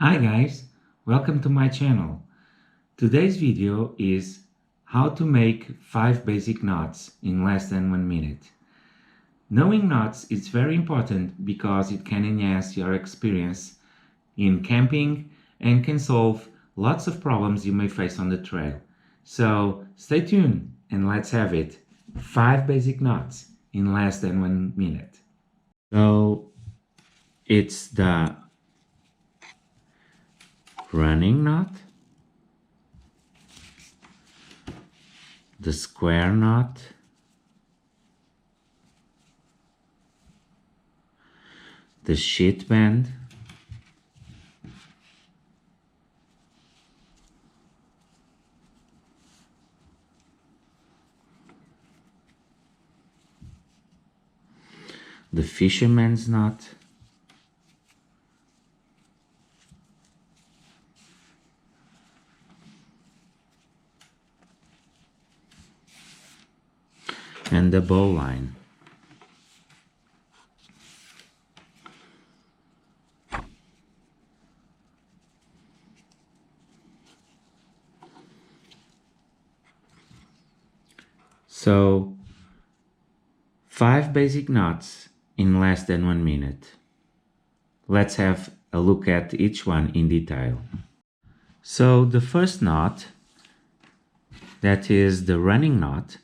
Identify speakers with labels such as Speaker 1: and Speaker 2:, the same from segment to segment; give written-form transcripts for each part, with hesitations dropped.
Speaker 1: Hi guys, welcome to my channel. Today's video is how to make 5 basic knots in less than 1 minute. Knowing knots is very important because it can enhance your experience in camping and can solve lots of problems you may face on the trail. So stay tuned and let's have it. 5 basic knots in less than 1 minute. So it's the running knot, the square knot, the sheet band, the fisherman's knot, and the bowline. So 5 basic knots in less than 1 minute. Let's have a look at each one in detail. So the first knot, that is the running knot,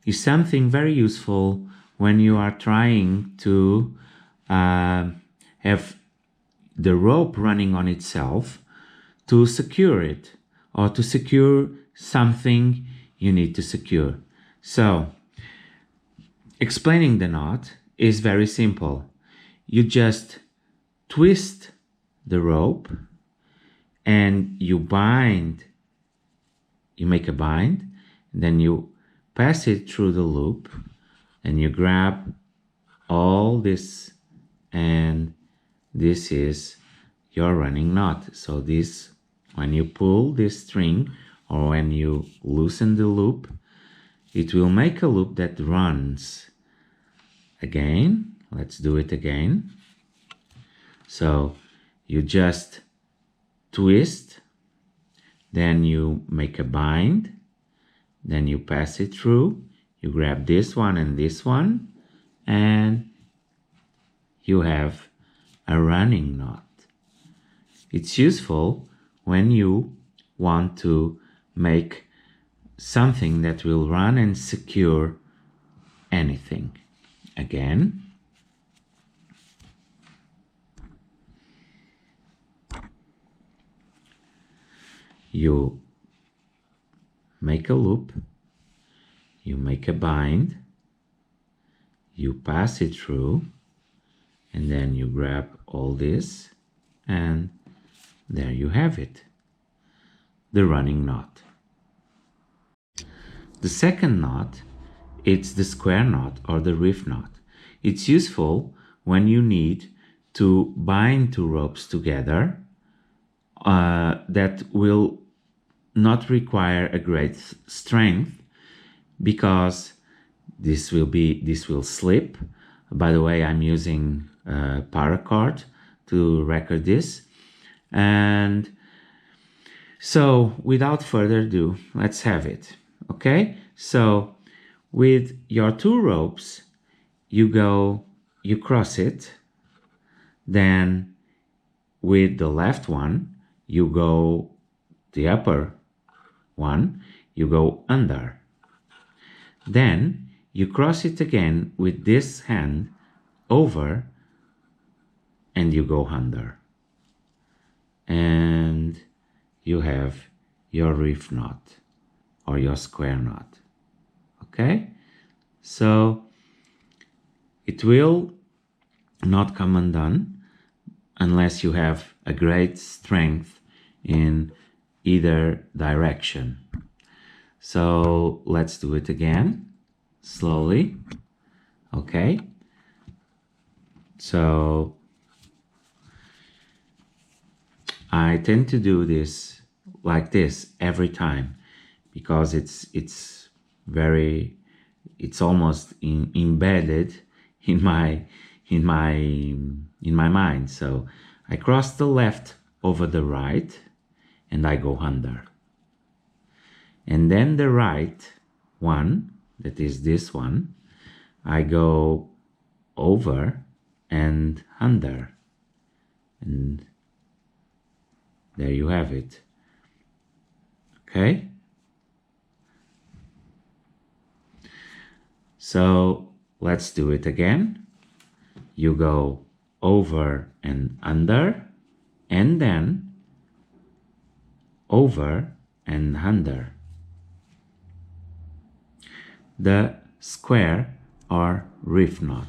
Speaker 1: is something very useful when you are trying to have the rope running on itself to secure it or to secure something you need to secure. So explaining the knot is very simple. You just twist the rope and you make a bind, then you pass it through the loop and you grab all this, and this is your running knot. So this, when you pull this string or when you loosen the loop, it will make a loop that runs. Again, let's do it again. So you just twist, then you make a bind, then you pass it through, you grab this one and this one, and you have a running knot. It's useful when you want to make something that will run and secure anything. Again, you make a loop, you make a bind, you pass it through, and then you grab all this, and there you have it, the running knot. The second knot, it's the square knot or the reef knot. It's useful when you need to bind two ropes together that will not require a great strength, because this will slip. By the way, I'm using paracord to record this. And so without further ado, let's have it. Okay, so with your two ropes, you cross it, then with the left one, you go the upper one, you go under. Then you cross it again with this hand over and you go under. And you have your reef knot or your square knot. Okay? So it will not come undone unless you have a great strength in either direction. So let's do it again, slowly. Okay? So I tend to do this like this every time because it's almost embedded in my mind. So I cross the left over the right and I go under. And then the right one, that is this one, I go over and under. And there you have it. Okay? So let's do it again. You go over and under, and then over and under. The square or reef knot.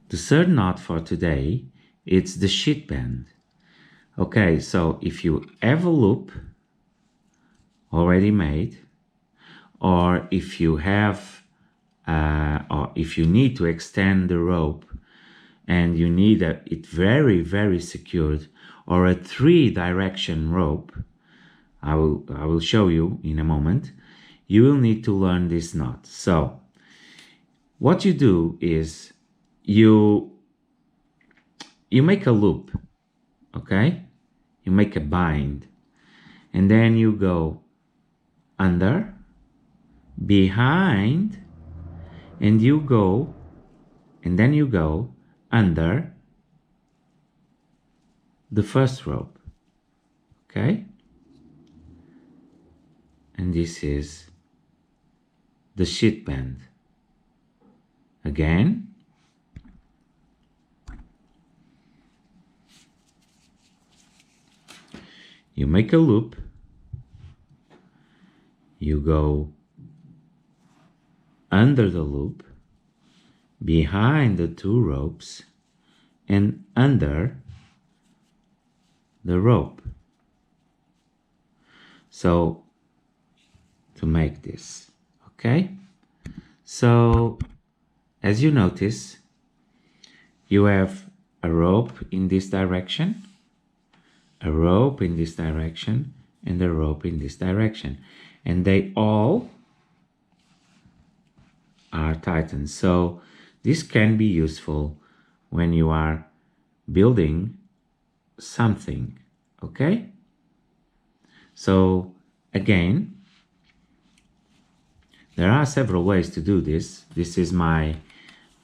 Speaker 1: The third knot for today, it's the sheet bend. Okay, so if you have a loop already made, or if you have, or if you need to extend the rope and you need it very, very secured, or a 3-direction rope, I will show you in a moment, you will need to learn this knot. So what you do is you make a loop, okay? You make a bind, and then you go under, behind, and you go, and then you go under the first rope, okay? And this is the sheet bend. Again, you make a loop, you go under the loop, behind the 2 ropes, and under the rope. So to make this, okay? So as you notice, you have a rope in this direction, a rope in this direction, and a rope in this direction, and they all are tightened. So this can be useful when you are building something, okay? So again, there are several ways to do this. This is my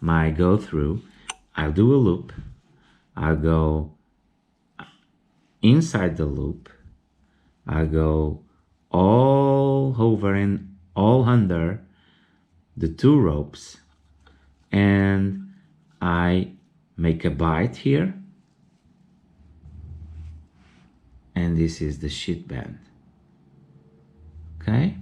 Speaker 1: go through. I'll do a loop, I'll go inside the loop, I'll go all over and all under the 2 ropes, and I make a bite here, and this is the sheet bend, okay?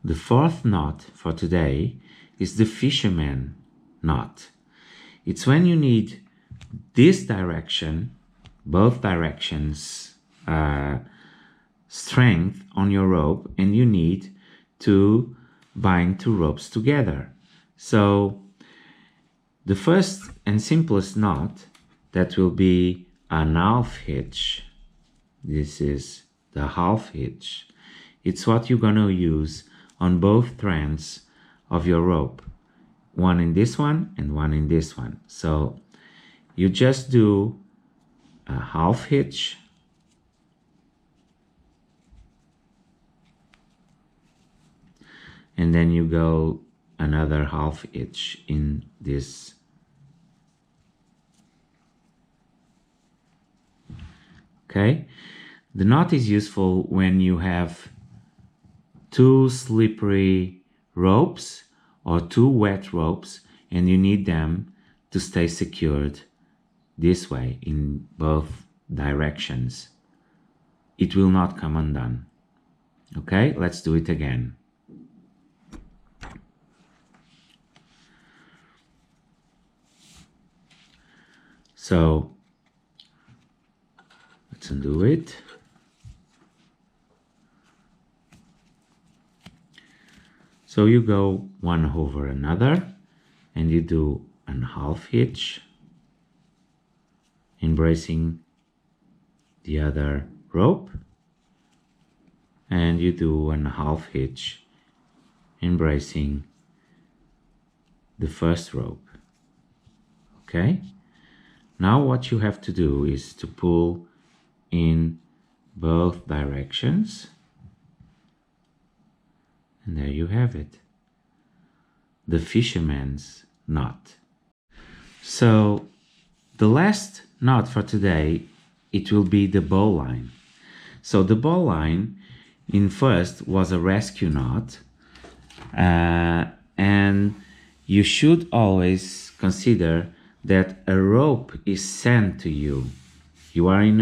Speaker 1: The 4th knot for today is the fisherman knot. It's when you need this direction, both directions, strength on your rope, and you need to bind 2 ropes together. So the first and simplest knot, that will be an half hitch. This is the half hitch. It's what you're gonna use on both strands of your rope, one in this one and one in this one. So you just do a half hitch, and then you go another half hitch in this. Okay, the knot is useful when you have 2 slippery ropes or 2 wet ropes and you need them to stay secured this way in both directions. It will not come undone. Okay, let's do it again. So let's undo it. So you go one over another and you do a half hitch, embracing the other rope, and you do a half hitch, embracing the first rope. Okay? Now what you have to do is to pull in both directions. And there you have it. The fisherman's knot. So the last knot for today, it will be the bowline. So the bowline in first was a rescue knot, and you should always consider that a rope is sent to you. You are in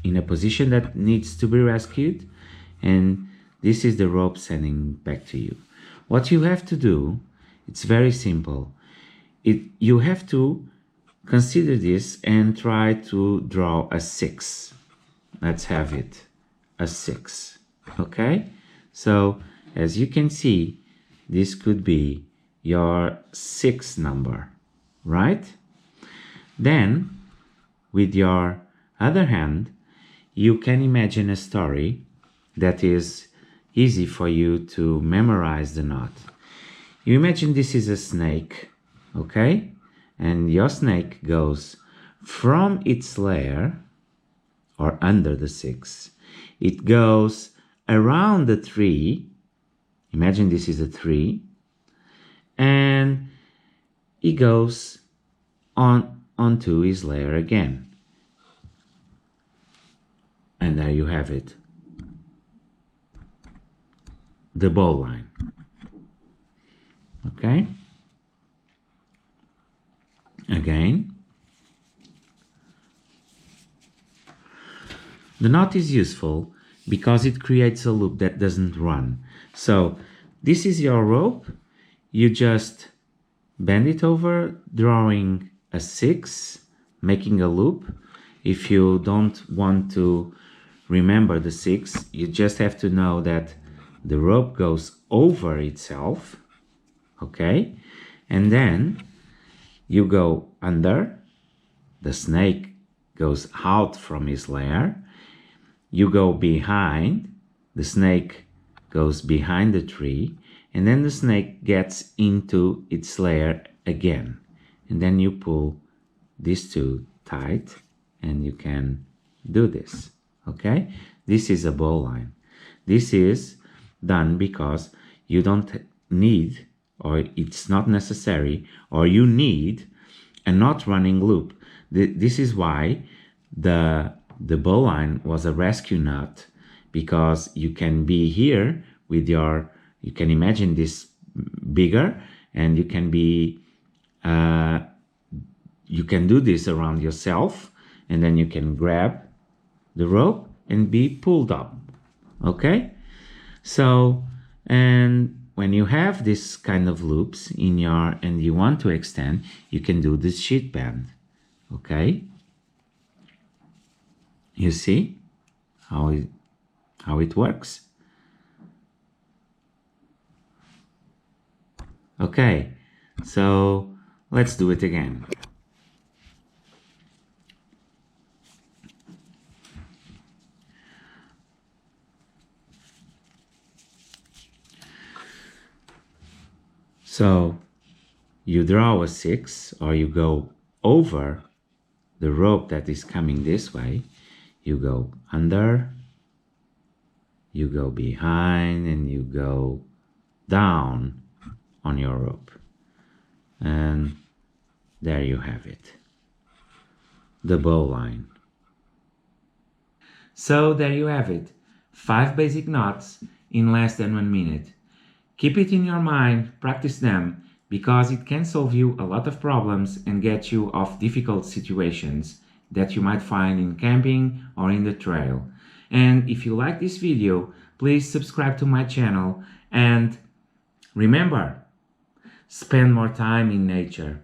Speaker 1: a position that needs to be rescued, and this is the rope sending back to you. What you have to do, it's very simple. You have to consider this and try to draw a 6. Let's have it, a 6. Okay? So, as you can see, this could be your 6th number, right? Then, with your other hand, you can imagine a story that is easy for you to memorize the knot. You imagine this is a snake, okay? And your snake goes from its lair, or under the 6, it goes around the 3, imagine this is a 3, and it goes onto his lair again. And there you have it, the bowline. Okay? Again. The knot is useful because it creates a loop that doesn't run. So this is your rope. You just bend it over, drawing a 6, making a loop. If you don't want to remember the 6, you just have to know that the rope goes over itself, okay? And then you go under, the snake goes out from his lair, you go behind, the snake goes behind the tree, and then the snake gets into its lair again. And then you pull these two tight, and you can do this, okay? This is a bowline. This is done because you don't need, or it's not necessary, or you need a not running loop. This is why the bowline was a rescue knot, because you can be here with your, you can imagine this bigger, and you can be, you can do this around yourself, and then you can grab the rope and be pulled up, okay? So, and when you have this kind of loops in your, and you want to extend, you can do this sheet bend, okay? You see how it works? Okay, so let's do it again. So you draw a 6, or you go over the rope that is coming this way, you go under, you go behind, and you go down on your rope. And there you have it, the bowline. So there you have it, 5 basic knots in less than 1 minute. Keep it in your mind, practice them, because it can solve you a lot of problems and get you off difficult situations that you might find in camping or in the trail. And if you like this video, please subscribe to my channel, and remember, spend more time in nature.